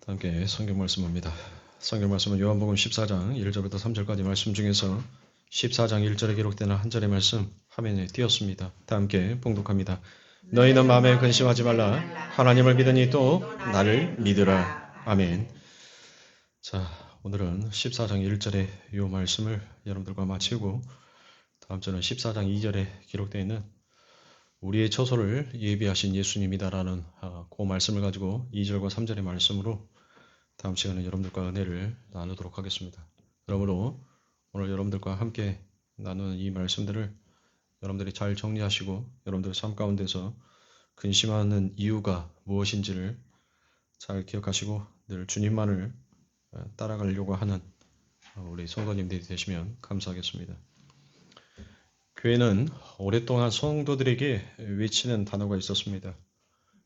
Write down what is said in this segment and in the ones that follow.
함께 성경 말씀입니다. 성경 말씀은 요한복음 14장 1절부터 3절까지 말씀 중에서 14장 1절에 기록되는 한 절의 말씀 화면에 띄었습니다. 다 함께 봉독합니다. 너희는 마음에 근심하지 말라. 하나님을 믿으니 또 나를 믿으라. 아멘. 자, 오늘은 14장 1절의 이 말씀을 여러분들과 마치고 다음 주는 14장 2절에 기록되어 있는 우리의 처소를 예비하신 예수님이다라는 그 말씀을 가지고 2절과 3절의 말씀으로 다음 시간에 여러분들과 은혜를 나누도록 하겠습니다. 그러므로 오늘 여러분들과 함께 나누는 이 말씀들을 여러분들이 잘 정리하시고 여러분들의 삶 가운데서 근심하는 이유가 무엇인지를 잘 기억하시고 늘 주님만을 따라가려고 하는 우리 성도님들이 되시면 감사하겠습니다. 교회는 오랫동안 성도들에게 외치는 단어가 있었습니다.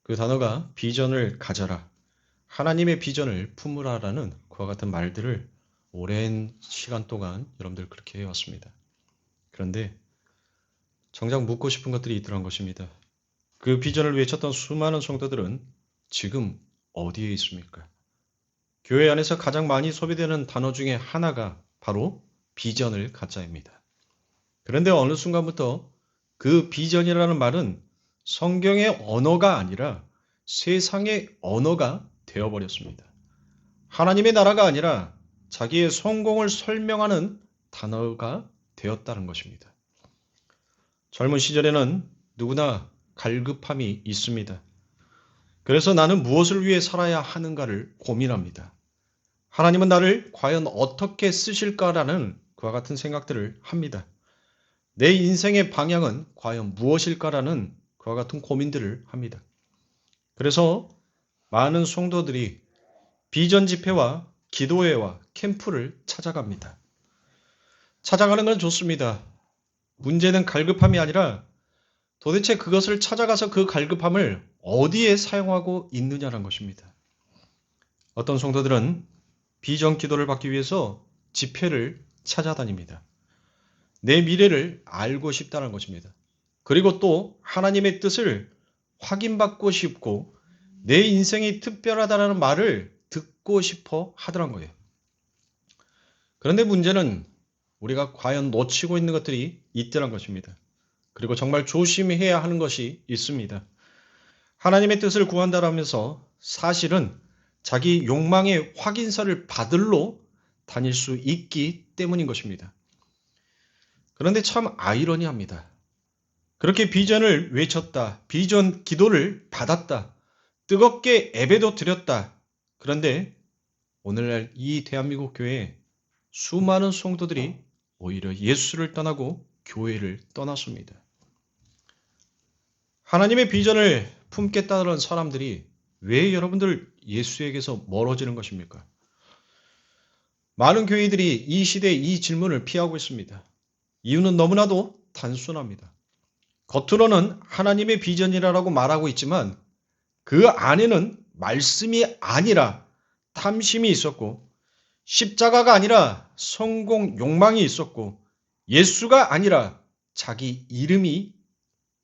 그 단어가 비전을 가져라, 하나님의 비전을 품으라라는 그와 같은 말들을 오랜 시간 동안 여러분들 그렇게 해왔습니다. 그런데 정작 묻고 싶은 것들이 있더란 것입니다. 그 비전을 외쳤던 수많은 성도들은 지금 어디에 있습니까? 교회 안에서 가장 많이 소비되는 단어 중에 하나가 바로 비전을 갖자입니다. 그런데 어느 순간부터 그 비전이라는 말은 성경의 언어가 아니라 세상의 언어가 되어버렸습니다. 하나님의 나라가 아니라 자기의 성공을 설명하는 단어가 되었다는 것입니다. 젊은 시절에는 누구나 갈급함이 있습니다. 그래서 나는 무엇을 위해 살아야 하는가를 고민합니다. 하나님은 나를 과연 어떻게 쓰실까라는 그와 같은 생각들을 합니다. 내 인생의 방향은 과연 무엇일까라는 그와 같은 고민들을 합니다. 그래서 많은 성도들이 비전 집회와 기도회와 캠프를 찾아갑니다. 찾아가는 건 좋습니다. 문제는 갈급함이 아니라 도대체 그것을 찾아가서 그 갈급함을 어디에 사용하고 있느냐는 것입니다. 어떤 성도들은 비전 기도를 받기 위해서 집회를 찾아다닙니다. 내 미래를 알고 싶다는 것입니다. 그리고 또 하나님의 뜻을 확인받고 싶고 내 인생이 특별하다는 말을 듣고 싶어 하더란 거예요. 그런데 문제는 우리가 과연 놓치고 있는 것들이 있더란 것입니다. 그리고 정말 조심해야 하는 것이 있습니다. 하나님의 뜻을 구한다라면서 사실은 자기 욕망의 확인서를 받으러 다닐 수 있기 때문인 것입니다. 그런데 참 아이러니합니다. 그렇게 비전을 외쳤다, 비전 기도를 받았다, 뜨겁게 예배도 드렸다. 그런데 오늘날 이 대한민국 교회에 수많은 성도들이 오히려 예수를 떠나고 교회를 떠났습니다. 하나님의 비전을 품겠다는 사람들이 왜 여러분들 예수에게서 멀어지는 것입니까? 많은 교회들이 이 시대에 이 질문을 피하고 있습니다. 이유는 너무나도 단순합니다. 겉으로는 하나님의 비전이라고 말하고 있지만 그 안에는 말씀이 아니라 탐심이 있었고 십자가가 아니라 성공 욕망이 있었고 예수가 아니라 자기 이름이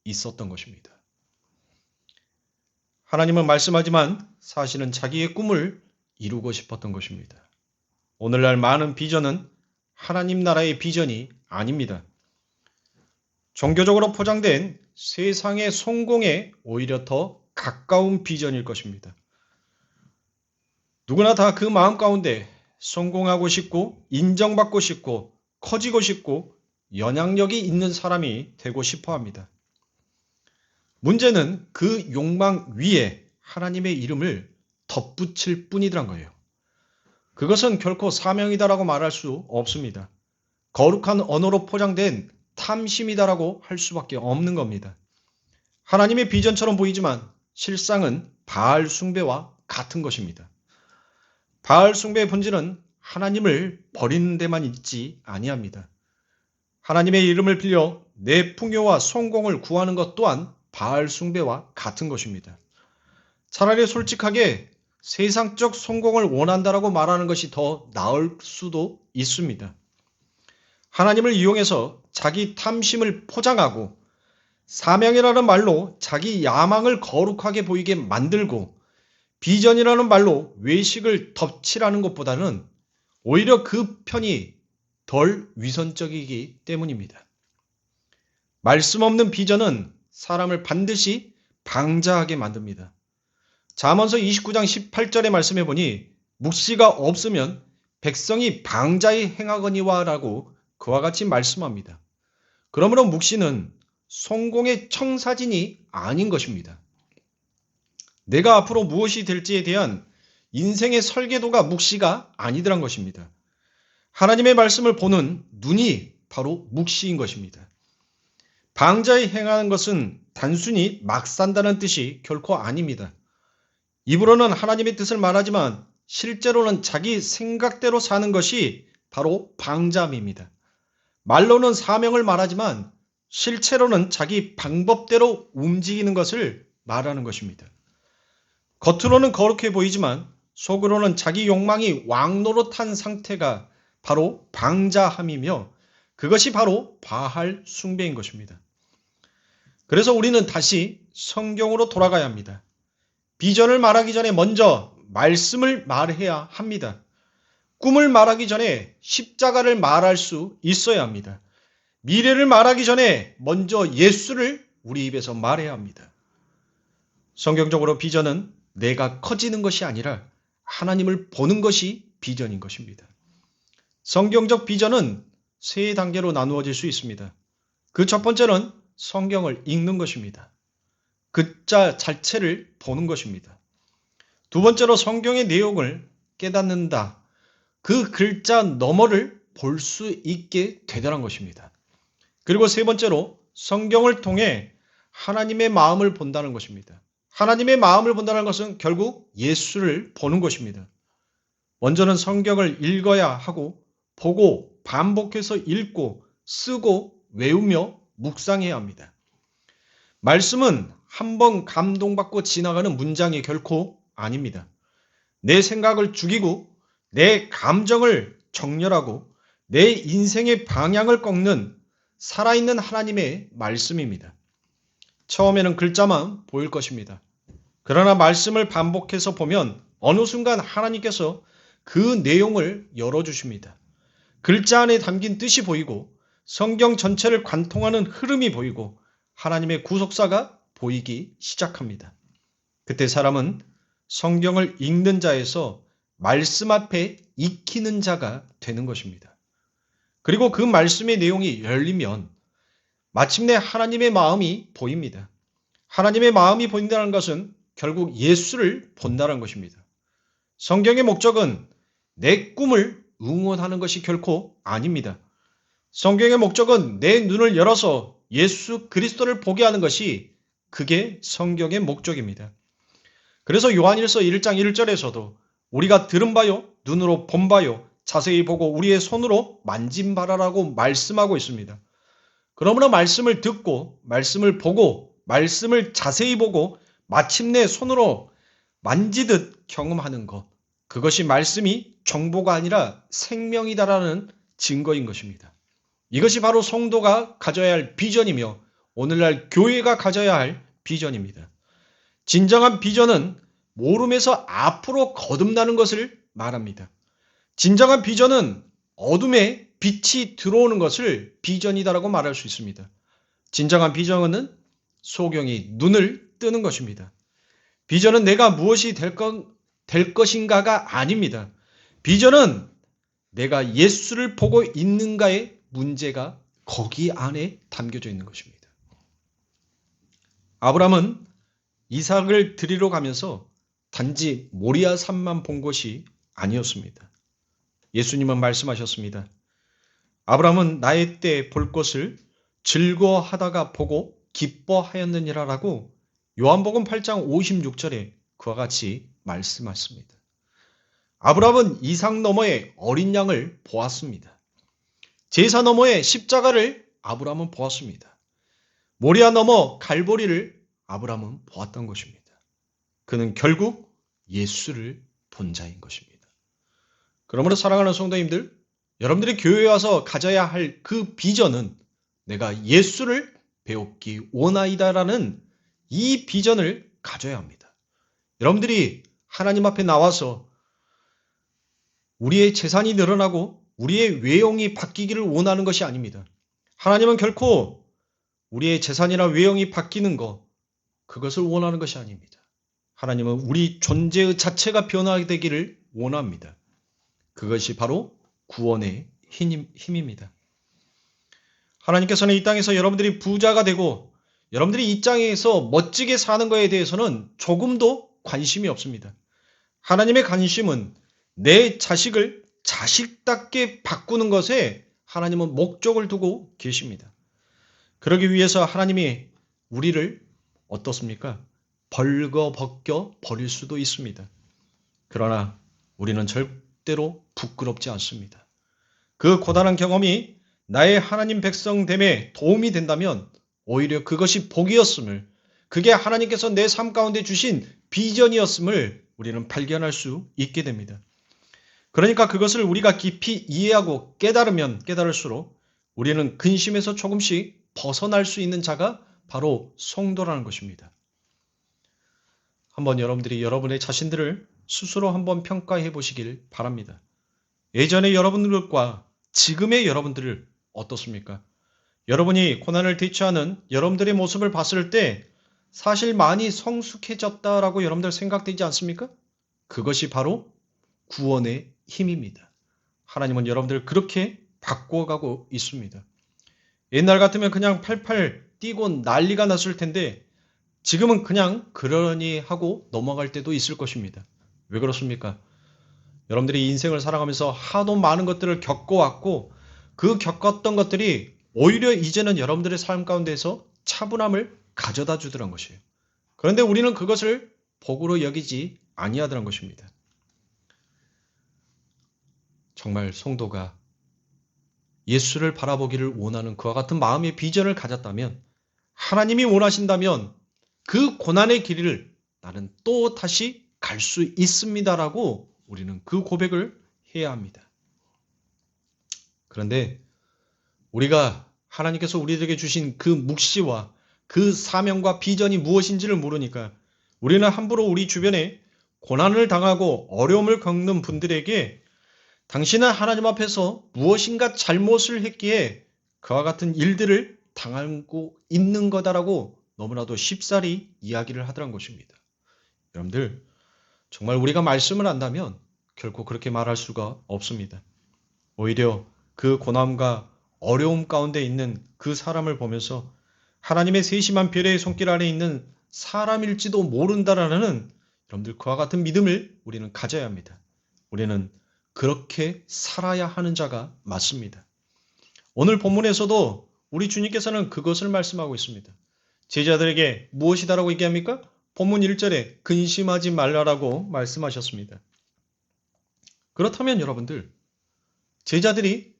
있었던 것입니다. 하나님은 말씀하지만 사실은 자기의 꿈을 이루고 싶었던 것입니다. 오늘날 많은 비전은 하나님 나라의 비전이 아닙니다. 종교적으로 포장된 세상의 성공에 오히려 더 가까운 비전일 것입니다. 누구나 다 그 마음 가운데 성공하고 싶고 인정받고 싶고 커지고 싶고 영향력이 있는 사람이 되고 싶어 합니다. 문제는 그 욕망 위에 하나님의 이름을 덧붙일 뿐이란 거예요. 그것은 결코 사명이다라고 말할 수 없습니다. 거룩한 언어로 포장된 탐심이다라고 할 수밖에 없는 겁니다. 하나님의 비전처럼 보이지만 실상은 바알 숭배와 같은 것입니다. 바알 숭배의 본질은 하나님을 버리는 데만 있지 아니합니다. 하나님의 이름을 빌려 내 풍요와 성공을 구하는 것 또한 바알 숭배와 같은 것입니다. 차라리 솔직하게 세상적 성공을 원한다라고 말하는 것이 더 나을 수도 있습니다. 하나님을 이용해서 자기 탐심을 포장하고 사명이라는 말로 자기 야망을 거룩하게 보이게 만들고 비전이라는 말로 외식을 덮치라는 것보다는 오히려 그 편이 덜 위선적이기 때문입니다. 말씀 없는 비전은 사람을 반드시 방자하게 만듭니다. 잠언서 29장 18절의 말씀해 보니 묵시가 없으면 백성이 방자히 행하거니와 라고 그와 같이 말씀합니다. 그러므로 묵시는 성공의 청사진이 아닌 것입니다. 내가 앞으로 무엇이 될지에 대한 인생의 설계도가 묵시가 아니더란 것입니다. 하나님의 말씀을 보는 눈이 바로 묵시인 것입니다. 방자히 행하는 것은 단순히 막 산다는 뜻이 결코 아닙니다. 입으로는 하나님의 뜻을 말하지만 실제로는 자기 생각대로 사는 것이 바로 방자함입니다. 말로는 사명을 말하지만 실제로는 자기 방법대로 움직이는 것을 말하는 것입니다. 겉으로는 거룩해 보이지만 속으로는 자기 욕망이 왕노릇한 상태가 바로 방자함이며 그것이 바로 바알 숭배인 것입니다. 그래서 우리는 다시 성경으로 돌아가야 합니다. 비전을 말하기 전에 먼저 말씀을 말해야 합니다. 꿈을 말하기 전에 십자가를 말할 수 있어야 합니다. 미래를 말하기 전에 먼저 예수를 우리 입에서 말해야 합니다. 성경적으로 비전은 내가 커지는 것이 아니라 하나님을 보는 것이 비전인 것입니다. 성경적 비전은 세 단계로 나누어질 수 있습니다. 그 첫 번째는 성경을 읽는 것입니다. 글자 자체를 보는 것입니다. 두 번째로 성경의 내용을 깨닫는다. 그 글자 너머를 볼 수 있게 되더란 것입니다. 그리고 세 번째로 성경을 통해 하나님의 마음을 본다는 것입니다. 하나님의 마음을 본다는 것은 결국 예수를 보는 것입니다. 먼저는 성경을 읽어야 하고 보고 반복해서 읽고 쓰고 외우며 묵상해야 합니다. 말씀은 한 번 감동받고 지나가는 문장이 결코 아닙니다. 내 생각을 죽이고 내 감정을 정렬하고 내 인생의 방향을 꺾는 살아있는 하나님의 말씀입니다. 처음에는 글자만 보일 것입니다. 그러나 말씀을 반복해서 보면 어느 순간 하나님께서 그 내용을 열어주십니다. 글자 안에 담긴 뜻이 보이고 성경 전체를 관통하는 흐름이 보이고 하나님의 구속사가 보이기 시작합니다. 그때 사람은 성경을 읽는 자에서 말씀 앞에 익히는 자가 되는 것입니다. 그리고 그 말씀의 내용이 열리면 마침내 하나님의 마음이 보입니다. 하나님의 마음이 보인다는 것은 결국 예수를 본다는 것입니다. 성경의 목적은 내 꿈을 응원하는 것이 결코 아닙니다. 성경의 목적은 내 눈을 열어서 예수 그리스도를 보게 하는 것이 그게 성경의 목적입니다. 그래서 요한일서 1장 1절에서도 우리가 들은 바요, 눈으로 본 바요, 자세히 보고 우리의 손으로 만진 바라라고 말씀하고 있습니다. 그러므로 말씀을 듣고, 말씀을 보고, 말씀을 자세히 보고, 마침내 손으로 만지듯 경험하는 것, 그것이 말씀이 정보가 아니라 생명이다라는 증거인 것입니다. 이것이 바로 성도가 가져야 할 비전이며 오늘날 교회가 가져야 할 비전입니다. 진정한 비전은 모름에서 앞으로 거듭나는 것을 말합니다. 진정한 비전은 어둠에 빛이 들어오는 것을 비전이다라고 말할 수 있습니다. 진정한 비전은 소경이 눈을 뜨는 것입니다. 비전은 내가 무엇이 될 것인가가 아닙니다. 비전은 내가 예수를 보고 있는가의 문제가 거기 안에 담겨져 있는 것입니다. 아브라함은 이삭을 드리러 가면서 단지 모리아 산만 본 것이 아니었습니다. 예수님은 말씀하셨습니다. 아브라함은 나의 때 볼 것을 즐거워하다가 보고 기뻐하였느니라라고 요한복음 8장 56절에 그와 같이 말씀하십니다. 아브라함은 이삭 너머의 어린 양을 보았습니다. 제사 너머의 십자가를 아브라함은 보았습니다. 모리아 너머 갈보리를 아브라함은 보았던 것입니다. 그는 결국 예수를 본 자인 것입니다. 그러므로 사랑하는 성도님들, 여러분들이 교회에 와서 가져야 할 그 비전은 내가 예수를 배웠기 원하이다라는 이 비전을 가져야 합니다. 여러분들이 하나님 앞에 나와서 우리의 재산이 늘어나고 우리의 외형이 바뀌기를 원하는 것이 아닙니다. 하나님은 결코 우리의 재산이나 외형이 바뀌는 것, 그것을 원하는 것이 아닙니다. 하나님은 우리 존재의 자체가 변화되기를 원합니다. 그것이 바로 구원의 힘입니다. 하나님께서는 이 땅에서 여러분들이 부자가 되고 여러분들이 이 땅에서 멋지게 사는 것에 대해서는 조금도 관심이 없습니다. 하나님의 관심은 내 자식을 자식답게 바꾸는 것에 하나님은 목적을 두고 계십니다. 그러기 위해서 하나님이 우리를 어떻습니까? 벌거벗겨 버릴 수도 있습니다. 그러나 우리는 절대로 부끄럽지 않습니다. 그 고단한 경험이 나의 하나님 백성됨에 도움이 된다면 오히려 그것이 복이었음을, 그게 하나님께서 내 삶 가운데 주신 비전이었음을 우리는 발견할 수 있게 됩니다. 그러니까 그것을 우리가 깊이 이해하고 깨달으면 깨달을수록 우리는 근심에서 조금씩 벗어날 수 있는 자가 바로 성도라는 것입니다. 한번 여러분들이 여러분의 자신들을 스스로 한번 평가해 보시길 바랍니다. 예전의 여러분들과 지금의 여러분들을 어떻습니까? 여러분이 고난을 대처하는 여러분들의 모습을 봤을 때 사실 많이 성숙해졌다라고 여러분들 생각되지 않습니까? 그것이 바로 구원의 힘입니다. 하나님은 여러분들을 그렇게 바꿔가고 있습니다. 옛날 같으면 그냥 팔팔 뛰고 난리가 났을 텐데 지금은 그냥 그러니 하고 넘어갈 때도 있을 것입니다. 왜 그렇습니까? 여러분들이 인생을 살아가면서 하도 많은 것들을 겪어왔고 그 겪었던 것들이 오히려 이제는 여러분들의 삶 가운데서 차분함을 가져다 주더란 것이에요. 그런데 우리는 그것을 복으로 여기지 아니하더란 것입니다. 정말 성도가 예수를 바라보기를 원하는 그와 같은 마음의 비전을 가졌다면, 하나님이 원하신다면 그 고난의 길을 나는 또 다시 갈 수 있습니다라고 우리는 그 고백을 해야 합니다. 그런데 우리가 하나님께서 우리에게 주신 그 묵시와 그 사명과 비전이 무엇인지를 모르니까 우리는 함부로 우리 주변에 고난을 당하고 어려움을 겪는 분들에게 당신은 하나님 앞에서 무엇인가 잘못을 했기에 그와 같은 일들을 당하고 있는 거다라고 너무나도 쉽사리 이야기를 하더란 것입니다. 여러분들, 정말 우리가 말씀을 안다면 결코 그렇게 말할 수가 없습니다. 오히려 그 고난과 어려움 가운데 있는 그 사람을 보면서 하나님의 세심한 별의 손길 아래 있는 사람일지도 모른다라는 여러분들 그와 같은 믿음을 우리는 가져야 합니다. 우리는 그렇게 살아야 하는 자가 맞습니다. 오늘 본문에서도 우리 주님께서는 그것을 말씀하고 있습니다. 제자들에게 무엇이다라고 얘기합니까? 본문 1절에 근심하지 말라라고 말씀하셨습니다. 그렇다면 여러분들, 제자들이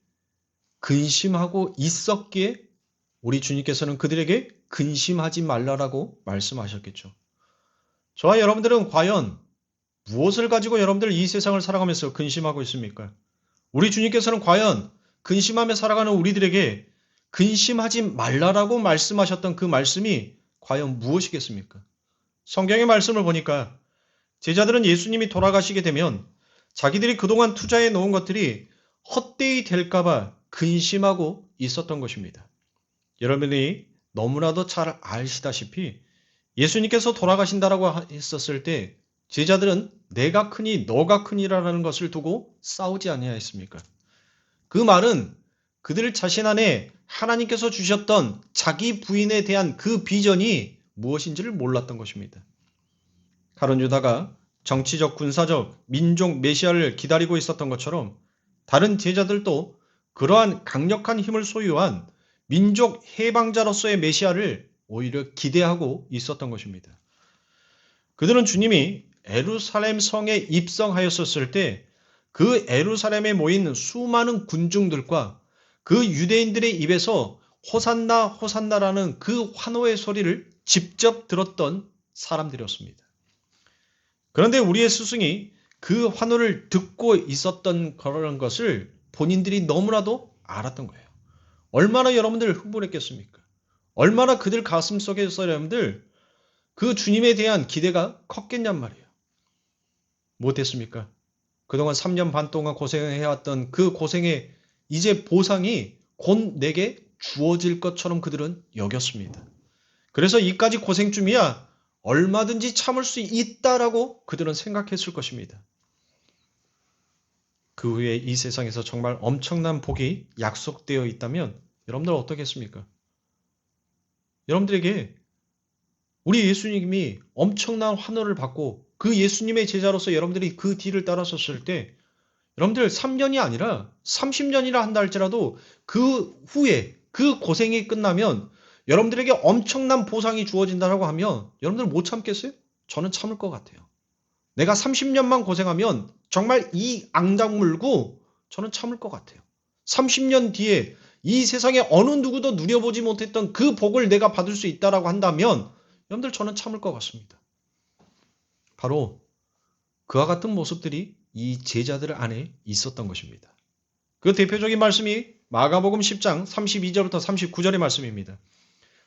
근심하고 있었기에 우리 주님께서는 그들에게 근심하지 말라라고 말씀하셨겠죠. 저와 여러분들은 과연 무엇을 가지고 여러분들 이 세상을 살아가면서 근심하고 있습니까? 우리 주님께서는 과연 근심하며 살아가는 우리들에게 근심하지 말라라고 말씀하셨던 그 말씀이 과연 무엇이겠습니까? 성경의 말씀을 보니까 제자들은 예수님이 돌아가시게 되면 자기들이 그동안 투자해 놓은 것들이 헛되이 될까봐 근심하고 있었던 것입니다. 여러분이 너무나도 잘 아시다시피 예수님께서 돌아가신다라고 했었을 때 제자들은 내가 크니 너가 크니라는 것을 두고 싸우지 아니하였습니까? 그 말은 그들 자신 안에 하나님께서 주셨던 자기 부인에 대한 그 비전이 무엇인지를 몰랐던 것입니다. 가룟 유다가 정치적, 군사적, 민족 메시아를 기다리고 있었던 것처럼 다른 제자들도 그러한 강력한 힘을 소유한 민족 해방자로서의 메시아를 오히려 기대하고 있었던 것입니다. 그들은 주님이 예루살렘 성에 입성하였었을 때 그 예루살렘에 모인 수많은 군중들과 그 유대인들의 입에서 호산나 호산나라는 그 환호의 소리를 직접 들었던 사람들이었습니다. 그런데 우리의 스승이 그 환호를 듣고 있었던 그런 것을 본인들이 너무나도 알았던 거예요. 얼마나 여러분들 흥분했겠습니까? 얼마나 그들 가슴 속에서 여러분들 그 주님에 대한 기대가 컸겠냔 말이에요. 못했습니까? 그동안 3년 반 동안 고생해왔던 그 고생의 이제 보상이 곧 내게 주어질 것처럼 그들은 여겼습니다. 그래서 이까지 고생쯤이야 얼마든지 참을 수 있다라고 그들은 생각했을 것입니다. 그 후에 이 세상에서 정말 엄청난 복이 약속되어 있다면 여러분들 어떻겠습니까? 여러분들에게 우리 예수님이 엄청난 환호를 받고 그 예수님의 제자로서 여러분들이 그 뒤를 따라섰을 때 여러분들 3년이 아니라 30년이라 한다 할지라도 그 후에 그 고생이 끝나면 여러분들에게 엄청난 보상이 주어진다고 하면 여러분들 못 참겠어요? 저는 참을 것 같아요. 내가 30년만 고생하면 정말 이 앙장 물고 저는 참을 것 같아요. 30년 뒤에 이 세상에 어느 누구도 누려보지 못했던 그 복을 내가 받을 수 있다라고 한다면 여러분들 저는 참을 것 같습니다. 바로 그와 같은 모습들이 이 제자들 안에 있었던 것입니다. 그 대표적인 말씀이 마가복음 10장 32절부터 39절의 말씀입니다.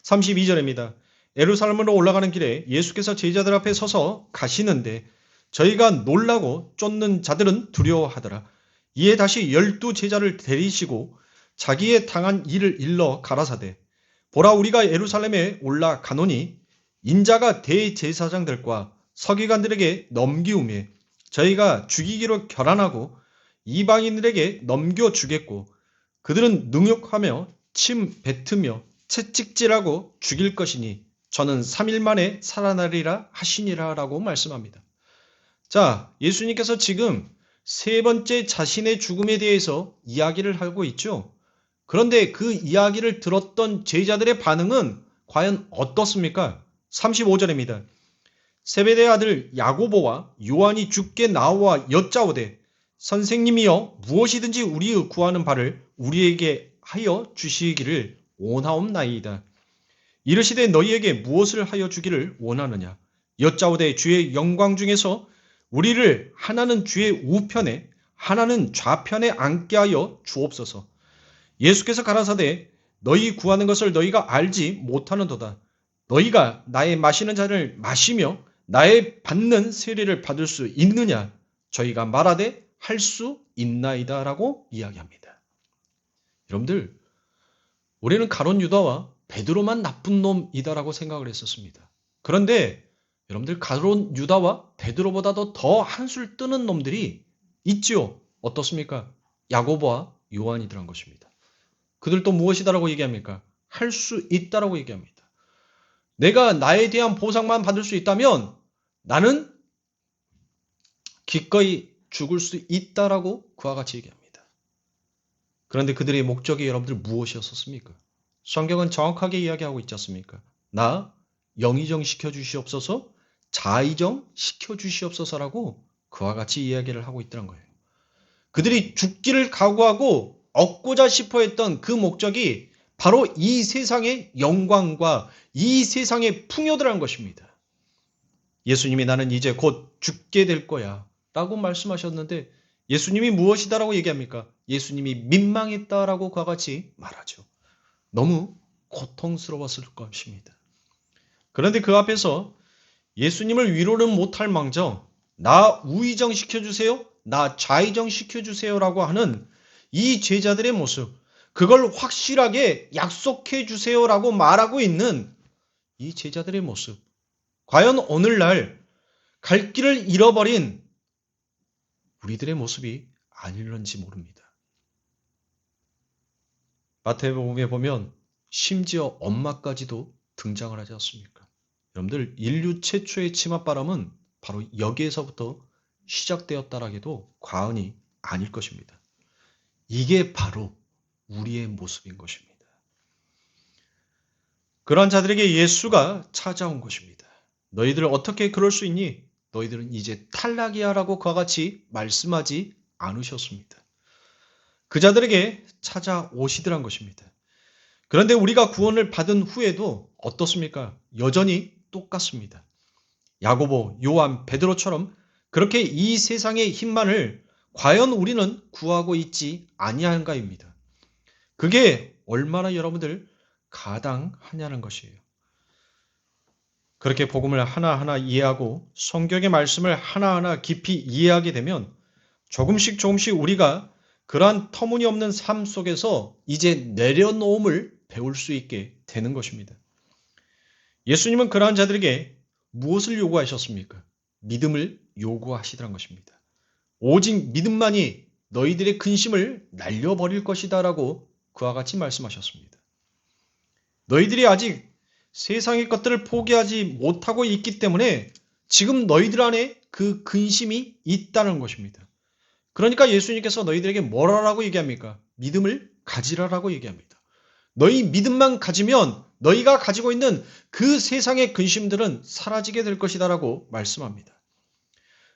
32절입니다. 예루살렘으로 올라가는 길에 예수께서 제자들 앞에 서서 가시는데 저희가 놀라고 쫓는 자들은 두려워하더라. 이에 다시 12 제자를 데리시고 자기의 당한 일을 일러 가라사대 보라 우리가 예루살렘에 올라가노니 인자가 대제사장들과 서기관들에게 넘기우매 저희가 죽이기로 결안하고 이방인들에게 넘겨주겠고 그들은 능욕하며 침 뱉으며 채찍질하고 죽일 것이니 저는 3일 만에 살아나리라 하시니라 라고 말씀합니다. 자, 예수님께서 지금 세 번째 자신의 죽음에 대해서 이야기를 하고 있죠. 그런데 그 이야기를 들었던 제자들의 반응은 과연 어떻습니까? 35절입니다. 세베대의 아들 야고보와 요한이 주께 나와 여짜오되 선생님이여 무엇이든지 우리의 구하는 바를 우리에게 하여 주시기를 원하옵나이다. 이르시되 너희에게 무엇을 하여 주기를 원하느냐? 여짜오되 주의 영광 중에서 우리를 하나는 주의 우편에 하나는 좌편에 앉게 하여 주옵소서. 예수께서 가라사대 너희 구하는 것을 너희가 알지 못하는도다. 너희가 나의 마시는 잔을 마시며 나의 받는 세례를 받을 수 있느냐? 저희가 말하되 할 수 있나이다 라고 이야기합니다. 여러분들 우리는 가룟 유다와 베드로만 나쁜 놈이다라고 생각을 했었습니다. 그런데 여러분들 가룟 유다와 베드로보다도 더 한술 뜨는 놈들이 있지요. 어떻습니까? 야고보와 요한이더란 것입니다. 그들도 무엇이다라고 얘기합니까? 할 수 있다라고 얘기합니다. 내가 나에 대한 보상만 받을 수 있다면 나는 기꺼이 죽을 수 있다라고 그와 같이 얘기합니다. 그런데 그들의 목적이 여러분들 무엇이었습니까? 성경은 정확하게 이야기하고 있지 않습니까? 나 영의정 시켜주시옵소서, 자의정 시켜주시옵소서라고 그와 같이 이야기를 하고 있더란 거예요. 그들이 죽기를 각오하고 얻고자 싶어 했던 그 목적이 바로 이 세상의 영광과 이 세상의 풍요들한 것입니다. 예수님이 나는 이제 곧 죽게 될 거야 라고 말씀하셨는데 예수님이 무엇이다라고 얘기합니까? 예수님이 민망했다라고 그와 같이 말하죠. 너무 고통스러웠을 것입니다. 그런데 그 앞에서 예수님을 위로는 못할 망정 나 우의정 시켜주세요, 나 좌의정 시켜주세요라고 하는 이 제자들의 모습, 그걸 확실하게 약속해 주세요라고 말하고 있는 이 제자들의 모습, 과연 오늘날 갈 길을 잃어버린 우리들의 모습이 아닐런지 모릅니다. 마태복음에 보면 심지어 엄마까지도 등장을 하지 않습니까? 여러분들 인류 최초의 치맛바람은 바로 여기에서부터 시작되었다라 해도 과언이 아닐 것입니다. 이게 바로 우리의 모습인 것입니다. 그러한 자들에게 예수가 찾아온 것입니다. 너희들 어떻게 그럴 수 있니? 너희들은 이제 탈락이야 라고 그와 같이 말씀하지 않으셨습니다. 그 자들에게 찾아오시더란 것입니다. 그런데 우리가 구원을 받은 후에도 어떻습니까? 여전히 똑같습니다. 야고보, 요한, 베드로처럼 그렇게 이 세상의 힘만을 과연 우리는 구하고 있지 아니한가입니다. 그게 얼마나 여러분들 가당하냐는 것이에요. 그렇게 복음을 하나하나 이해하고 성경의 말씀을 하나하나 깊이 이해하게 되면 조금씩 조금씩 우리가 그러한 터무니없는 삶 속에서 이제 내려놓음을 배울 수 있게 되는 것입니다. 예수님은 그러한 자들에게 무엇을 요구하셨습니까? 믿음을 요구하시더란 것입니다. 오직 믿음만이 너희들의 근심을 날려버릴 것이다 라고 그와 같이 말씀하셨습니다. 너희들이 아직 세상의 것들을 포기하지 못하고 있기 때문에 지금 너희들 안에 그 근심이 있다는 것입니다. 그러니까 예수님께서 너희들에게 뭐라고 얘기합니까? 믿음을 가지라라고 얘기합니다. 너희 믿음만 가지면 너희가 가지고 있는 그 세상의 근심들은 사라지게 될 것이다 라고 말씀합니다.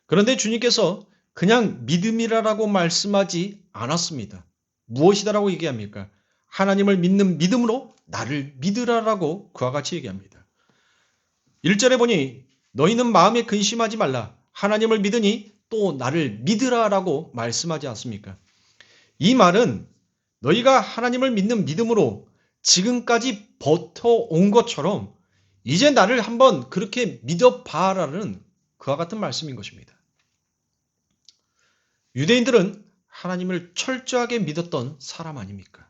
그런데 주님께서 그냥 믿음이라고 말씀하지 않았습니다. 무엇이다라고 얘기합니까? 하나님을 믿는 믿음으로 나를 믿으라라고 그와 같이 얘기합니다. 1절에 보니 너희는 마음에 근심하지 말라. 하나님을 믿으니 또 나를 믿으라라고 말씀하지 않습니까? 이 말은 너희가 하나님을 믿는 믿음으로 지금까지 버텨온 것처럼 이제 나를 한번 그렇게 믿어봐라는 그와 같은 말씀인 것입니다. 유대인들은 하나님을 철저하게 믿었던 사람 아닙니까?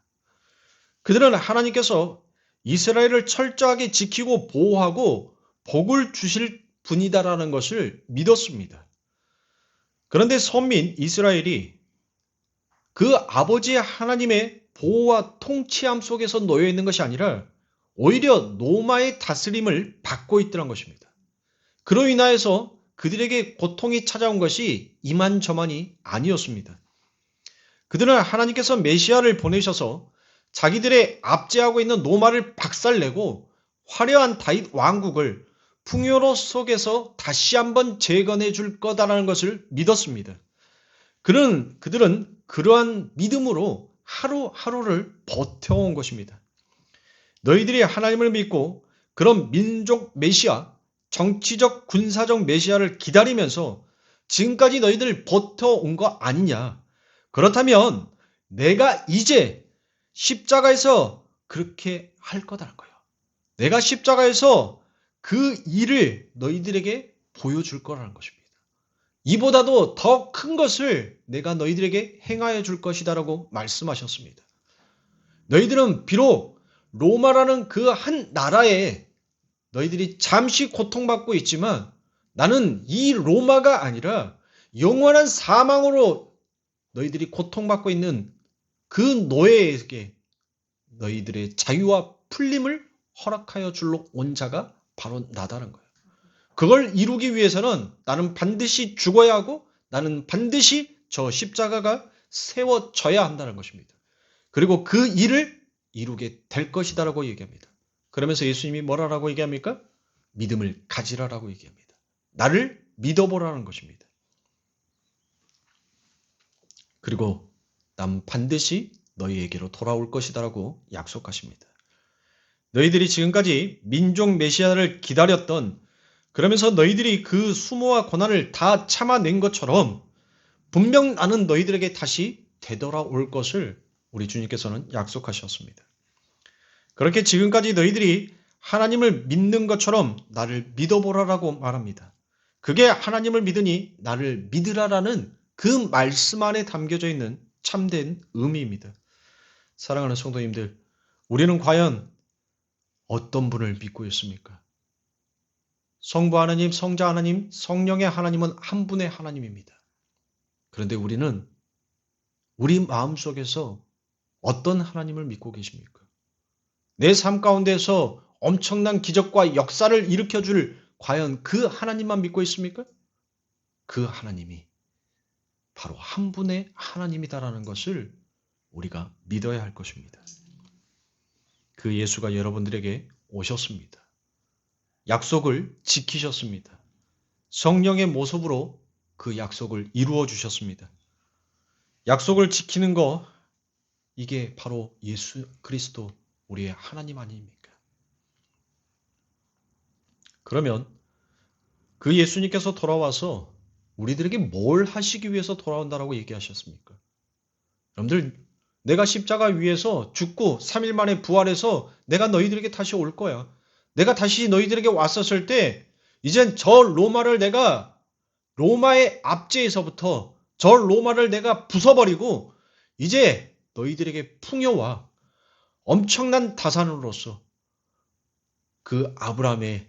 그들은 하나님께서 이스라엘을 철저하게 지키고 보호하고 복을 주실 분이다라는 것을 믿었습니다. 그런데 선민 이스라엘이 그 아버지의 하나님의 보호와 통치함 속에서 놓여 있는 것이 아니라 오히려 로마의 다스림을 받고 있더란 것입니다. 그로 인하여서 그들에게 고통이 찾아온 것이 이만저만이 아니었습니다. 그들은 하나님께서 메시아를 보내셔서 자기들의 압제하고 있는 로마를 박살내고 화려한 다윗 왕국을 풍요로 속에서 다시 한번 재건해 줄 거다라는 것을 믿었습니다. 그들은 그러한 믿음으로 하루하루를 버텨온 것입니다. 너희들이 하나님을 믿고 그런 민족 메시아, 정치적 군사적 메시아를 기다리면서 지금까지 너희들 버텨온 거 아니냐. 그렇다면 내가 이제 십자가에서 그렇게 할 거다라는 거예요. 내가 십자가에서 그 일을 너희들에게 보여줄 거라는 것입니다. 이보다도 더 큰 것을 내가 너희들에게 행하여 줄 것이다라고 말씀하셨습니다. 너희들은 비록 로마라는 그 한 나라에 너희들이 잠시 고통받고 있지만 나는 이 로마가 아니라 영원한 사망으로 너희들이 고통받고 있는 그 노예에게 너희들의 자유와 풀림을 허락하여 줄로 온 자가 바로 나다는 거예요. 그걸 이루기 위해서는 나는 반드시 죽어야 하고 나는 반드시 저 십자가가 세워져야 한다는 것입니다. 그리고 그 일을 이루게 될 것이다라고 얘기합니다. 그러면서 예수님이 뭐라고 얘기합니까? 믿음을 가지라라고 얘기합니다. 나를 믿어보라는 것입니다. 그리고 난 반드시 너희에게로 돌아올 것이다라고 약속하십니다. 너희들이 지금까지 민족 메시아를 기다렸던 그러면서 너희들이 그 수모와 고난을 다 참아낸 것처럼 분명 나는 너희들에게 다시 되돌아올 것을 우리 주님께서는 약속하셨습니다. 그렇게 지금까지 너희들이 하나님을 믿는 것처럼 나를 믿어보라라고 말합니다. 그게 하나님을 믿으니 나를 믿으라라는 그 말씀 안에 담겨져 있는 참된 의미입니다. 사랑하는 성도님들, 우리는 과연 어떤 분을 믿고 있습니까? 성부 하나님, 성자 하나님, 성령의 하나님은 한 분의 하나님입니다. 그런데 우리는 우리 마음속에서 어떤 하나님을 믿고 계십니까? 내 삶 가운데서 엄청난 기적과 역사를 일으켜줄 과연 그 하나님만 믿고 있습니까? 그 하나님이 바로 한 분의 하나님이다라는 것을 우리가 믿어야 할 것입니다. 그 예수가 여러분들에게 오셨습니다. 약속을 지키셨습니다. 성령의 모습으로 그 약속을 이루어 주셨습니다. 약속을 지키는 거 이게 바로 예수 그리스도 우리의 하나님 아닙니까? 그러면 그 예수님께서 돌아와서 우리들에게 뭘 하시기 위해서 돌아온다라고 얘기하셨습니까? 여러분들 내가 십자가 위에서 죽고 3일 만에 부활해서 내가 너희들에게 다시 올 거야. 내가 다시 너희들에게 왔었을 때 이젠 저 로마를 내가 로마의 압제에서부터 저 로마를 내가 부숴버리고 이제 너희들에게 풍요와 엄청난 다산으로서 그 아브라함의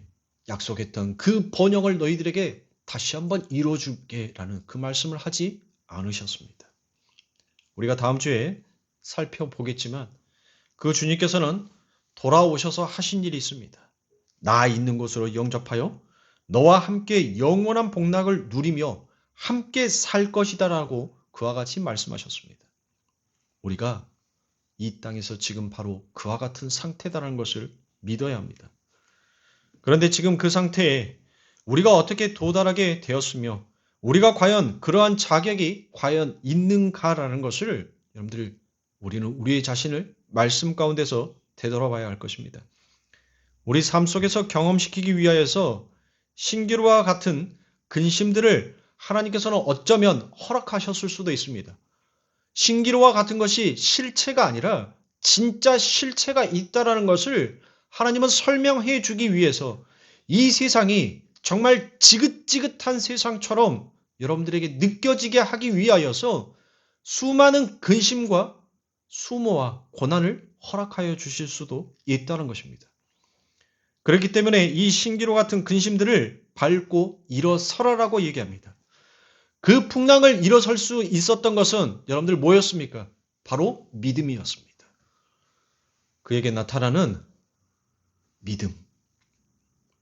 약속했던 그 번영을 너희들에게 다시 한번 이루어줄게라는 그 말씀을 하지 않으셨습니다. 우리가 다음 주에 살펴보겠지만 그 주님께서는 돌아오셔서 하신 일이 있습니다. 나 있는 곳으로 영접하여 너와 함께 영원한 복락을 누리며 함께 살 것이다라고 그와 같이 말씀하셨습니다. 우리가 이 땅에서 지금 바로 그와 같은 상태다라는 것을 믿어야 합니다. 그런데 지금 그 상태에 우리가 어떻게 도달하게 되었으며 우리가 과연 그러한 자격이 과연 있는가라는 것을 여러분들 우리는 우리의 자신을 말씀 가운데서 되돌아봐야 할 것입니다. 우리 삶 속에서 경험시키기 위하여서 신기루와 같은 근심들을 하나님께서는 어쩌면 허락하셨을 수도 있습니다. 신기루와 같은 것이 실체가 아니라 진짜 실체가 있다라는 것을 하나님은 설명해 주기 위해서 이 세상이 정말 지긋지긋한 세상처럼 여러분들에게 느껴지게 하기 위하여서 수많은 근심과 수모와 고난을 허락하여 주실 수도 있다는 것입니다. 그렇기 때문에 이 신기루 같은 근심들을 밟고 일어서라라고 얘기합니다. 그 풍랑을 일어설 수 있었던 것은 여러분들 뭐였습니까? 바로 믿음이었습니다. 그에게 나타나는 믿음.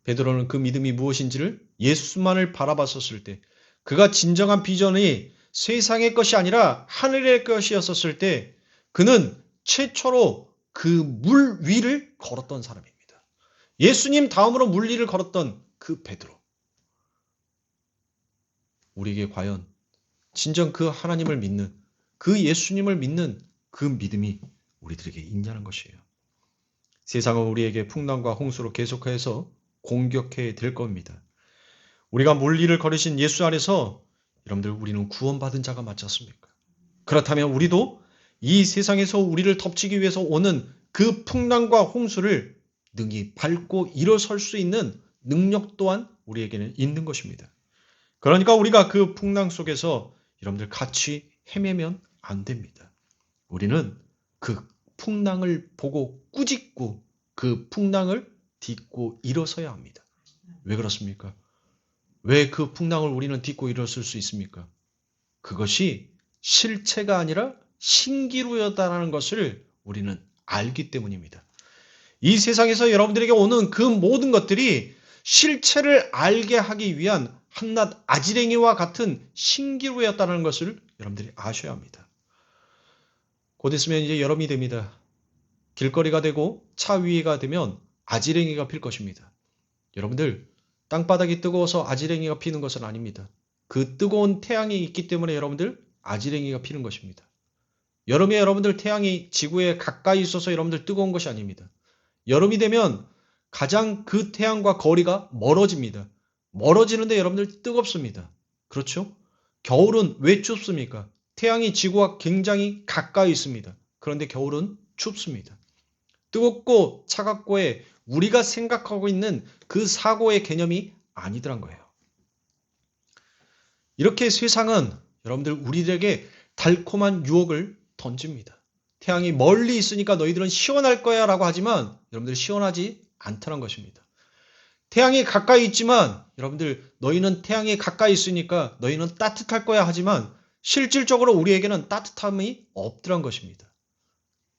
베드로는 그 믿음이 무엇인지를 예수만을 바라봤었을 때 그가 진정한 비전이 세상의 것이 아니라 하늘의 것이었었을 때 그는 최초로 그 물 위를 걸었던 사람입니다. 예수님 다음으로 물 위를 걸었던 그 베드로. 우리에게 과연 진정 그 하나님을 믿는 그 예수님을 믿는 그 믿음이 우리들에게 있냐는 것이에요. 세상은 우리에게 풍랑과 홍수로 계속해서 공격해야 될 겁니다. 우리가 물 위를 걸으신 예수 안에서 여러분들 우리는 구원받은 자가 맞지 않습니까? 그렇다면 우리도 이 세상에서 우리를 덮치기 위해서 오는 그 풍랑과 홍수를 능히 밟고 일어설 수 있는 능력 또한 우리에게는 있는 것입니다. 그러니까 우리가 그 풍랑 속에서 여러분들 같이 헤매면 안 됩니다. 우리는 그 풍랑을 보고 꾸짖고 그 풍랑을 딛고 일어서야 합니다. 왜 그렇습니까? 왜 그 풍랑을 우리는 딛고 일어설 수 있습니까? 그것이 실체가 아니라 신기루였다는 것을 우리는 알기 때문입니다. 이 세상에서 여러분들에게 오는 그 모든 것들이 실체를 알게 하기 위한 한낱 아지랭이와 같은 신기루였다는 것을 여러분들이 아셔야 합니다. 곧 있으면 이제 여름이 됩니다. 길거리가 되고 차 위가 되면 아지랭이가 필 것입니다. 여러분들 땅바닥이 뜨거워서 아지랭이가 피는 것은 아닙니다. 그 뜨거운 태양이 있기 때문에 여러분들 아지랭이가 피는 것입니다. 여름에 여러분들 태양이 지구에 가까이 있어서 여러분들 뜨거운 것이 아닙니다. 여름이 되면 가장 그 태양과 거리가 멀어집니다. 멀어지는데 여러분들 뜨겁습니다. 그렇죠? 겨울은 왜 춥습니까? 태양이 지구와 굉장히 가까이 있습니다. 그런데 겨울은 춥습니다. 뜨겁고 차갑고의 우리가 생각하고 있는 그 사고의 개념이 아니더란 거예요. 이렇게 세상은 여러분들 우리들에게 달콤한 유혹을 던집니다. 태양이 멀리 있으니까 너희들은 시원할 거야 라고 하지만 여러분들 시원하지 않다는 것입니다. 태양이 가까이 있지만 여러분들 너희는 태양이 가까이 있으니까 너희는 따뜻할 거야 하지만 실질적으로 우리에게는 따뜻함이 없더란 것입니다.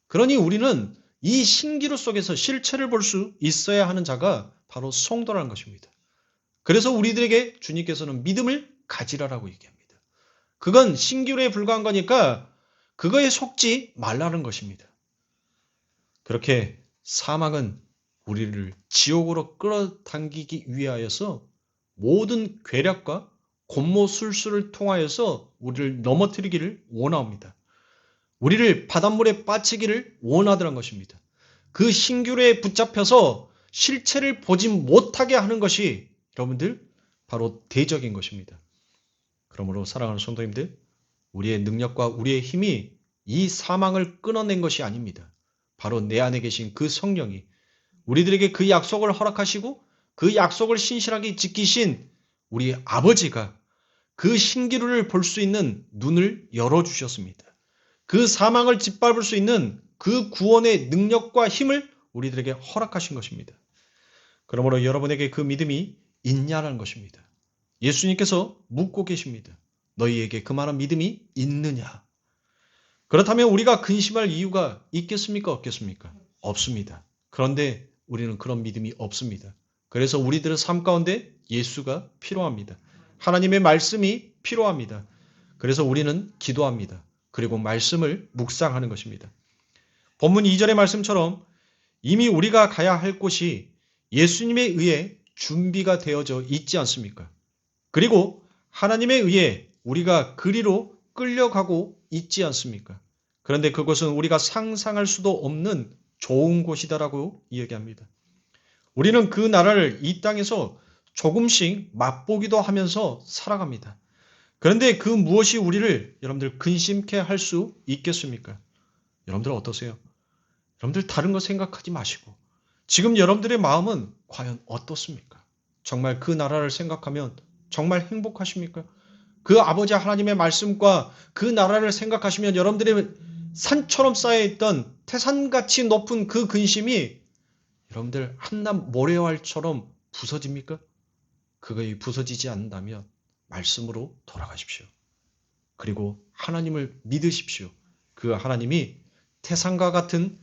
그러니 우리는 이 신기루 속에서 실체를 볼 수 있어야 하는 자가 바로 성도라는 것입니다. 그래서 우리들에게 주님께서는 믿음을 가지라라고 얘기합니다. 그건 신기루에 불과한 거니까 그거에 속지 말라는 것입니다. 그렇게 사망은 우리를 지옥으로 끌어당기기 위하여서 모든 괴력과 곤모술수를 통하여서 우리를 넘어뜨리기를 원합니다. 우리를 바닷물에 빠치기를 원하더란 것입니다. 그 신기루에 붙잡혀서 실체를 보지 못하게 하는 것이 여러분들 바로 대적인 것입니다. 그러므로 사랑하는 성도님들, 우리의 능력과 우리의 힘이 이 사망을 끊어낸 것이 아닙니다. 바로 내 안에 계신 그 성령이 우리들에게 그 약속을 허락하시고 그 약속을 신실하게 지키신 우리 아버지가 그 신기루를 볼 수 있는 눈을 열어주셨습니다. 그 사망을 짓밟을 수 있는 그 구원의 능력과 힘을 우리들에게 허락하신 것입니다. 그러므로 여러분에게 그 믿음이 있냐라는 것입니다. 예수님께서 묻고 계십니다. 너희에게 그만한 믿음이 있느냐? 그렇다면 우리가 근심할 이유가 있겠습니까? 없겠습니까? 없습니다. 그런데 우리는 그런 믿음이 없습니다. 그래서 우리들의 삶 가운데 예수가 필요합니다. 하나님의 말씀이 필요합니다. 그래서 우리는 기도합니다. 그리고 말씀을 묵상하는 것입니다. 본문 2절의 말씀처럼 이미 우리가 가야 할 곳이 예수님에 의해 준비가 되어져 있지 않습니까? 그리고 하나님에 의해 우리가 그리로 끌려가고 있지 않습니까? 그런데 그곳은 우리가 상상할 수도 없는 좋은 곳이다라고 이야기합니다. 우리는 그 나라를 이 땅에서 조금씩 맛보기도 하면서 살아갑니다. 그런데 그 무엇이 우리를 여러분들 근심케 할 수 있겠습니까? 여러분들 어떠세요? 여러분들 다른 거 생각하지 마시고 지금 여러분들의 마음은 과연 어떻습니까? 정말 그 나라를 생각하면 정말 행복하십니까? 그 아버지 하나님의 말씀과 그 나라를 생각하시면 여러분들의 산처럼 쌓여있던 태산같이 높은 그 근심이 여러분들 한낱 모래알처럼 부서집니까? 그것이 부서지지 않는다면 말씀으로 돌아가십시오. 그리고 하나님을 믿으십시오. 그 하나님이 태산과 같은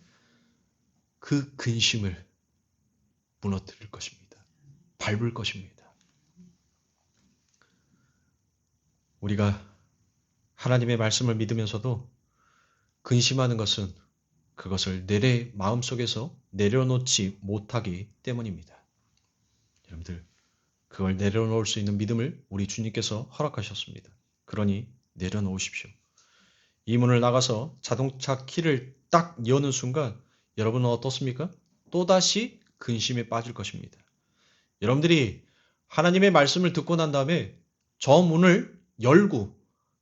그 근심을 무너뜨릴 것입니다. 밟을 것입니다. 우리가 하나님의 말씀을 믿으면서도 근심하는 것은 그것을 내 마음속에서 내려놓지 못하기 때문입니다. 여러분들 그걸 내려놓을 수 있는 믿음을 우리 주님께서 허락하셨습니다. 그러니 내려놓으십시오. 이 문을 나가서 자동차 키를 딱 여는 순간 여러분은 어떻습니까? 또다시 근심에 빠질 것입니다. 여러분들이 하나님의 말씀을 듣고 난 다음에 저 문을 열고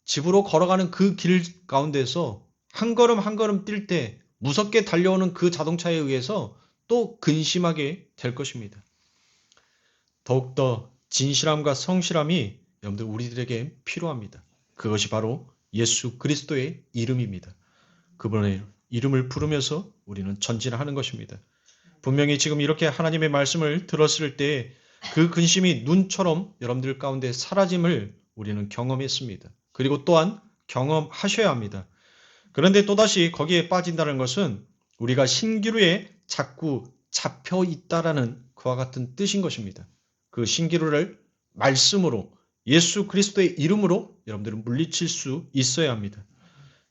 집으로 걸어가는 그 길 가운데서 한 걸음 한 걸음 뛸 때 무섭게 달려오는 그 자동차에 의해서 또 근심하게 될 것입니다. 더욱더 진실함과 성실함이 여러분들 우리들에게 필요합니다. 그것이 바로 예수 그리스도의 이름입니다. 그분의 이름을 부르면서 우리는 전진하는 것입니다. 분명히 지금 이렇게 하나님의 말씀을 들었을 때 그 근심이 눈처럼 여러분들 가운데 사라짐을 우리는 경험했습니다. 그리고 또한 경험하셔야 합니다. 그런데 또다시 거기에 빠진다는 것은 우리가 신기루에 자꾸 잡혀 있다라는 그와 같은 뜻인 것입니다. 그 신기루를 말씀으로 예수 그리스도의 이름으로 여러분들은 물리칠 수 있어야 합니다.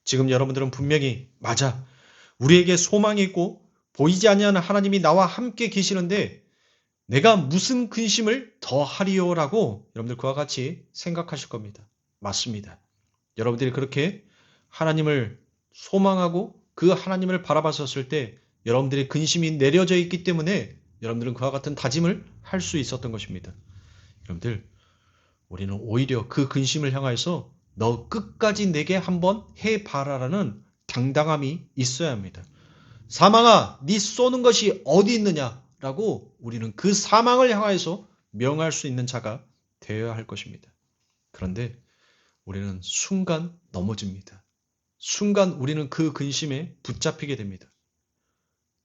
지금 여러분들은 분명히 맞아. 우리에게 소망이 있고 보이지 아니하는 하나님이 나와 함께 계시는데 내가 무슨 근심을 더 하리요라고 여러분들 그와 같이 생각하실 겁니다. 맞습니다. 여러분들이 그렇게 하나님을 소망하고 그 하나님을 바라봤었을 때 여러분들의 근심이 내려져 있기 때문에 여러분들은 그와 같은 다짐을 할 수 있었던 것입니다. 여러분들 우리는 오히려 그 근심을 향하여서 너 끝까지 내게 한번 해봐라라는 당당함이 있어야 합니다. 사망아, 네 쏘는 것이 어디 있느냐라고 우리는 그 사망을 향하여서 명할 수 있는 자가 되어야 할 것입니다. 그런데 우리는 순간 넘어집니다. 순간 우리는 그 근심에 붙잡히게 됩니다.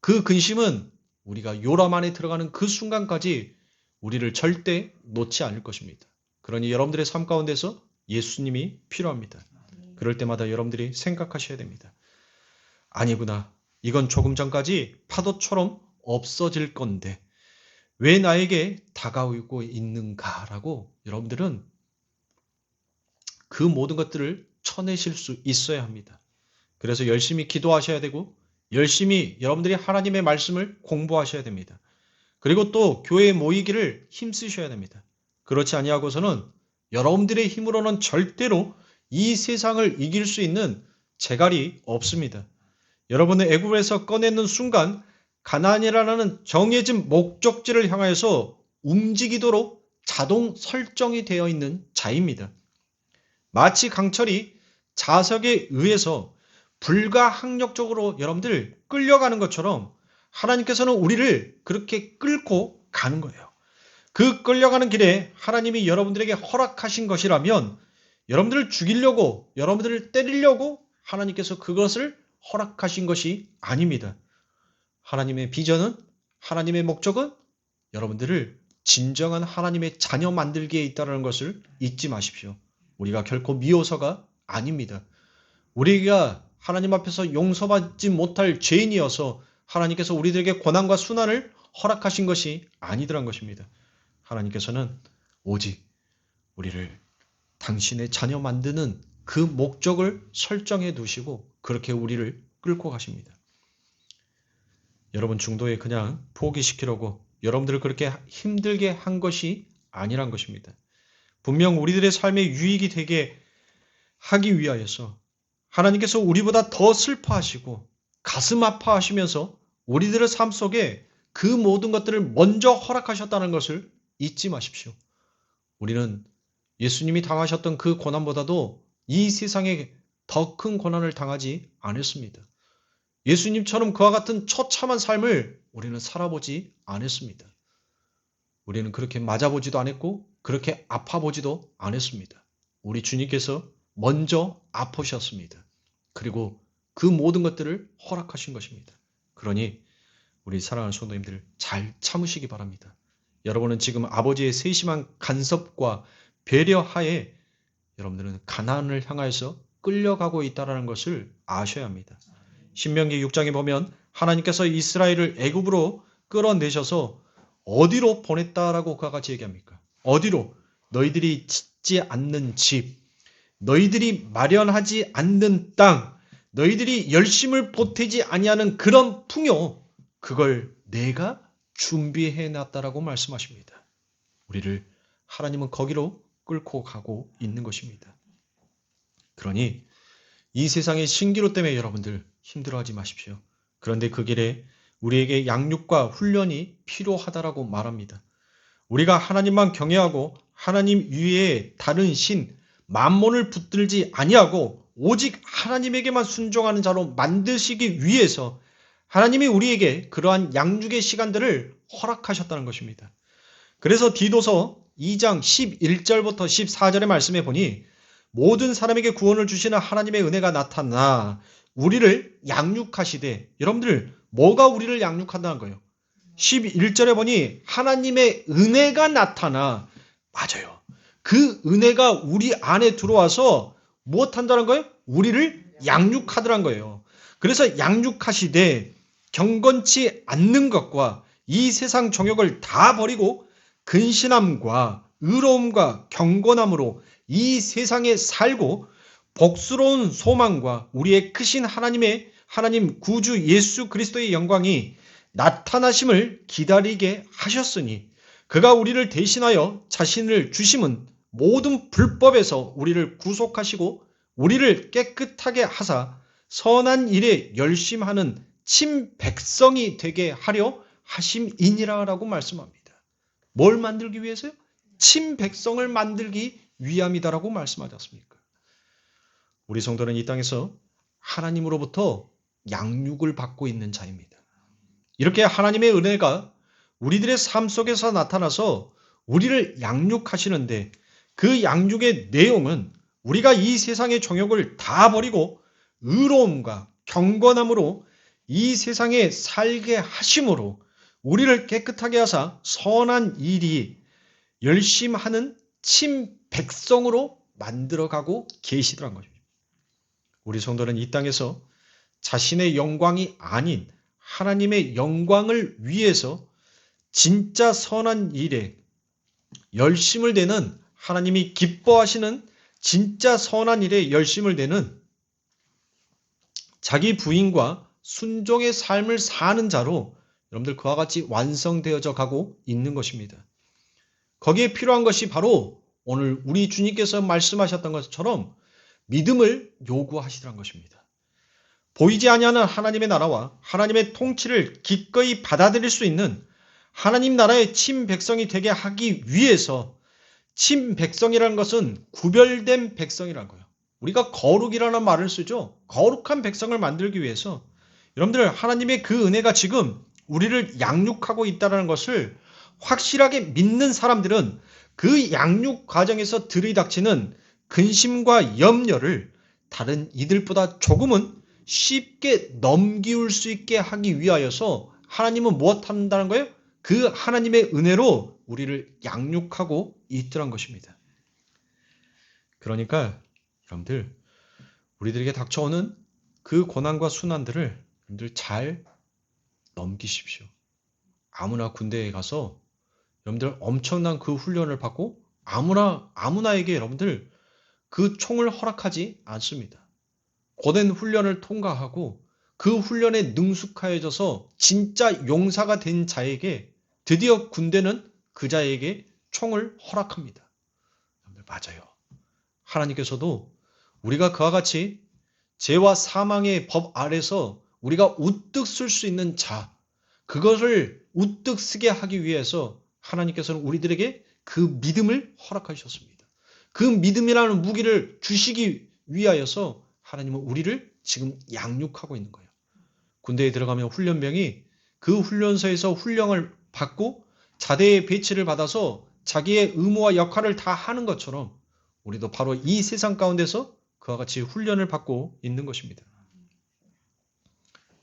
그 근심은 우리가 요람 안에 들어가는 그 순간까지 우리를 절대 놓지 않을 것입니다. 그러니 여러분들의 삶 가운데서 예수님이 필요합니다. 그럴 때마다 여러분들이 생각하셔야 됩니다. 아니구나. 이건 조금 전까지 파도처럼 없어질 건데 왜 나에게 다가오고 있는가라고 여러분들은 그 모든 것들을 쳐내실 수 있어야 합니다. 그래서 열심히 기도하셔야 되고 열심히 여러분들이 하나님의 말씀을 공부하셔야 됩니다. 그리고 또 교회에 모이기를 힘쓰셔야 됩니다. 그렇지 아니하고서는 여러분들의 힘으로는 절대로 이 세상을 이길 수 있는 재갈이 없습니다. 여러분의 애굽에서 꺼내는 순간 가나안이라는 정해진 목적지를 향하여서 움직이도록 자동 설정이 되어 있는 자입니다. 마치 강철이 자석에 의해서 불가항력적으로 여러분들 끌려가는 것처럼 하나님께서는 우리를 그렇게 끌고 가는 거예요. 그 끌려가는 길에 하나님이 여러분들에게 허락하신 것이라면 여러분들을 죽이려고, 여러분들을 때리려고 하나님께서 그것을 허락하신 것이 아닙니다. 하나님의 비전은, 하나님의 목적은 여러분들을 진정한 하나님의 자녀 만들기에 있다는 것을 잊지 마십시오. 우리가 결코 미워서가 아닙니다. 우리가 하나님 앞에서 용서받지 못할 죄인이어서 하나님께서 우리들에게 고난과 순환을 허락하신 것이 아니더란 것입니다. 하나님께서는 오직 우리를 당신의 자녀 만드는 그 목적을 설정해 두시고 그렇게 우리를 끌고 가십니다. 여러분 중도에 그냥 포기시키려고 여러분들을 그렇게 힘들게 한 것이 아니란 것입니다. 분명 우리들의 삶에 유익이 되게 하기 위하여서 하나님께서 우리보다 더 슬퍼하시고 가슴 아파하시면서 우리들의 삶 속에 그 모든 것들을 먼저 허락하셨다는 것을 잊지 마십시오. 우리는 예수님이 당하셨던 그 고난보다도 이 세상에 더 큰 고난을 당하지 않았습니다. 예수님처럼 그와 같은 처참한 삶을 우리는 살아보지 않았습니다. 우리는 그렇게 맞아보지도 않았고 그렇게 아파보지도 않았습니다. 우리 주님께서 먼저 아프셨습니다. 그리고 그 모든 것들을 허락하신 것입니다. 그러니 우리 사랑하는 성도님들 잘 참으시기 바랍니다. 여러분은 지금 아버지의 세심한 간섭과 배려하에 여러분들은 가나안을 향하여서 끌려가고 있다는 것을 아셔야 합니다. 신명기 6장에 보면 하나님께서 이스라엘을 애굽으로 끌어내셔서 어디로 보냈다라고 그와 같이 얘기합니까? 어디로? 너희들이 짓지 않는 집, 너희들이 마련하지 않는 땅, 너희들이 열심을 보태지 아니하는 그런 풍요, 그걸 내가 준비해 놨다라고 말씀하십니다. 우리를 하나님은 거기로 끌고 가고 있는 것입니다. 그러니 이 세상의 신기루 때문에 여러분들 힘들어하지 마십시오. 그런데 그 길에 우리에게 양육과 훈련이 필요하다라고 말합니다. 우리가 하나님만 경외하고 하나님 위에 다른 신, 만몬을 붙들지 아니하고 오직 하나님에게만 순종하는 자로 만드시기 위해서 하나님이 우리에게 그러한 양육의 시간들을 허락하셨다는 것입니다. 그래서 디도서 2장 11절부터 14절의 말씀에 보니 모든 사람에게 구원을 주시는 하나님의 은혜가 나타나 우리를 양육하시되, 여러분들 뭐가 우리를 양육한다는 거예요? 11절에 보니 하나님의 은혜가 나타나, 맞아요. 그 은혜가 우리 안에 들어와서 무엇한다는 거예요? 우리를 양육하더란 거예요. 그래서 양육하시되 경건치 않는 것과 이 세상 정욕을 다 버리고 근신함과 의로움과 경건함으로 이 세상에 살고 복스러운 소망과 우리의 크신 하나님 구주 예수 그리스도의 영광이 나타나심을 기다리게 하셨으니 그가 우리를 대신하여 자신을 주심은 모든 불법에서 우리를 구속하시고 우리를 깨끗하게 하사 선한 일에 열심하는 친백성이 되게 하려 하심이니라라고 말씀합니다. 뭘 만들기 위해서요? 친백성을 만들기 위함이다라고 말씀하셨습니까? 우리 성도는 이 땅에서 하나님으로부터 양육을 받고 있는 자입니다. 이렇게 하나님의 은혜가 우리들의 삶 속에서 나타나서 우리를 양육하시는데 그 양육의 내용은 우리가 이 세상의 정욕을 다 버리고 의로움과 경건함으로 이 세상에 살게 하심으로 우리를 깨끗하게 하사 선한 일이 열심하는 친백성으로 만들어가고 계시더란 것입니다. 우리 성도는 이 땅에서 자신의 영광이 아닌 하나님의 영광을 위해서 진짜 선한 일에 열심을 내는, 하나님이 기뻐하시는 진짜 선한 일에 열심을 내는 자기 부인과 순종의 삶을 사는 자로 여러분들 그와 같이 완성되어져 가고 있는 것입니다. 거기에 필요한 것이 바로 오늘 우리 주님께서 말씀하셨던 것처럼 믿음을 요구하시더란 것입니다. 보이지 아니하는 하나님의 나라와 하나님의 통치를 기꺼이 받아들일 수 있는 하나님 나라의 친백성이 되게 하기 위해서, 친백성이라는 것은 구별된 백성이라는 거예요. 우리가 거룩이라는 말을 쓰죠. 거룩한 백성을 만들기 위해서 여러분들 하나님의 그 은혜가 지금 우리를 양육하고 있다는 것을 확실하게 믿는 사람들은 그 양육 과정에서 들이닥치는 근심과 염려를 다른 이들보다 조금은 쉽게 넘기울 수 있게 하기 위하여서 하나님은 무엇 한다는 거예요? 그 하나님의 은혜로 우리를 양육하고 있더란 것입니다. 그러니까 여러분들 우리들에게 닥쳐오는 그 고난과 순환들을 여러분들 잘 넘기십시오. 아무나 군대에 가서 여러분들 엄청난 그 훈련을 받고 아무나에게 여러분들 그 총을 허락하지 않습니다. 고된 훈련을 통과하고 그 훈련에 능숙하여져서 진짜 용사가 된 자에게 드디어 군대는 그 자에게 총을 허락합니다. 여러분들 맞아요. 하나님께서도 우리가 그와 같이 죄와 사망의 법 아래서 우리가 우뚝 쓸 수 있는 자, 그것을 우뚝 쓰게 하기 위해서 하나님께서는 우리들에게 그 믿음을 허락하셨습니다. 그 믿음이라는 무기를 주시기 위하여서 하나님은 우리를 지금 양육하고 있는 거예요. 군대에 들어가면 훈련병이 그 훈련소에서 훈련을 받고 자대에 배치를 받아서 자기의 의무와 역할을 다 하는 것처럼 우리도 바로 이 세상 가운데서 그와 같이 훈련을 받고 있는 것입니다.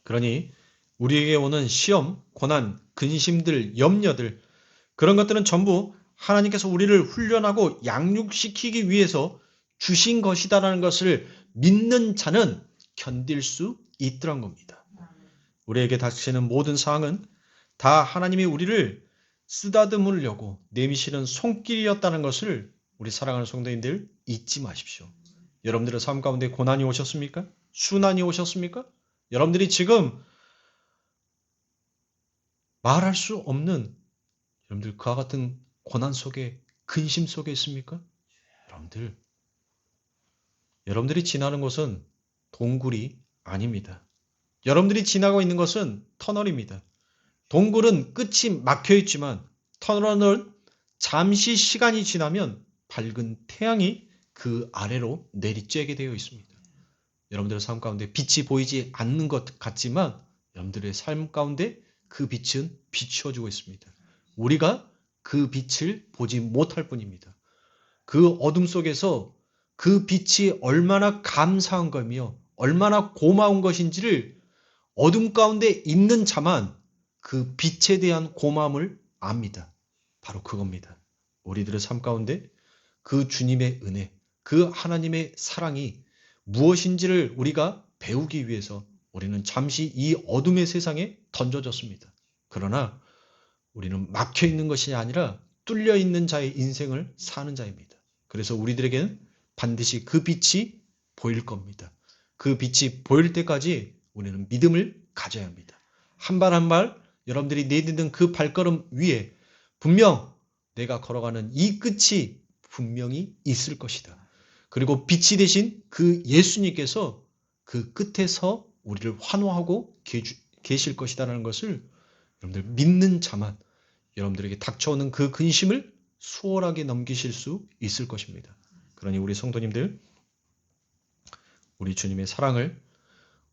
그러니 우리에게 오는 시험, 고난, 근심들, 염려들 그런 것들은 전부 하나님께서 우리를 훈련하고 양육시키기 위해서 주신 것이다라는 것을 믿는 자는 견딜 수 있더란 겁니다. 우리에게 닥치는 모든 상황은 다 하나님이 우리를 쓰다듬으려고 내미시는 손길이었다는 것을 우리 사랑하는 성도님들 잊지 마십시오. 여러분들의 삶 가운데 고난이 오셨습니까? 순환이 오셨습니까? 여러분들이 지금 말할 수 없는 여러분들 그와 같은 고난 속에 근심 속에 있습니까? 여러분들이 지나는 곳은 동굴이 아닙니다. 여러분들이 지나고 있는 것은 터널입니다. 동굴은 끝이 막혀 있지만 터널은 잠시 시간이 지나면 밝은 태양이 그 아래로 내리쬐게 되어 있습니다. 여러분들의 삶 가운데 빛이 보이지 않는 것 같지만 여러분들의 삶 가운데 그 빛은 비추어주고 있습니다. 우리가 그 빛을 보지 못할 뿐입니다. 그 어둠 속에서 그 빛이 얼마나 감사한 거며 얼마나 고마운 것인지를 어둠 가운데 있는 자만 그 빛에 대한 고마움을 압니다. 바로 그겁니다. 우리들의 삶 가운데 그 주님의 은혜, 그 하나님의 사랑이 무엇인지를 우리가 배우기 위해서 우리는 잠시 이 어둠의 세상에 던져졌습니다. 그러나 우리는 막혀 있는 것이 아니라 뚫려 있는 자의 인생을 사는 자입니다. 그래서 우리들에게는 반드시 그 빛이 보일 겁니다. 그 빛이 보일 때까지 우리는 믿음을 가져야 합니다. 한 발 한 발 여러분들이 내딛는 그 발걸음 위에 분명 내가 걸어가는 이 끝이 분명히 있을 것이다. 그리고 빛이 되신 그 예수님께서 그 끝에서 우리를 환호하고 계실 것이다라는 것을 여러분들 믿는 자만 여러분들에게 닥쳐오는 그 근심을 수월하게 넘기실 수 있을 것입니다. 그러니 우리 성도님들, 우리 주님의 사랑을,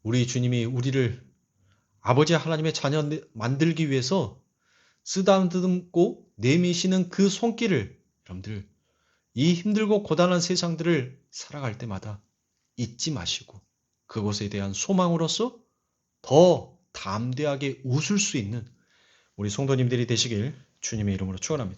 우리 주님이 우리를 아버지 하나님의 자녀 만들기 위해서 쓰다듬고 내미시는 그 손길을 여러분들 이 힘들고 고단한 세상들을 살아갈 때마다 잊지 마시고 그것에 대한 소망으로서 더 담대하게 웃을 수 있는 우리 성도님들이 되시길 주님의 이름으로 축원합니다.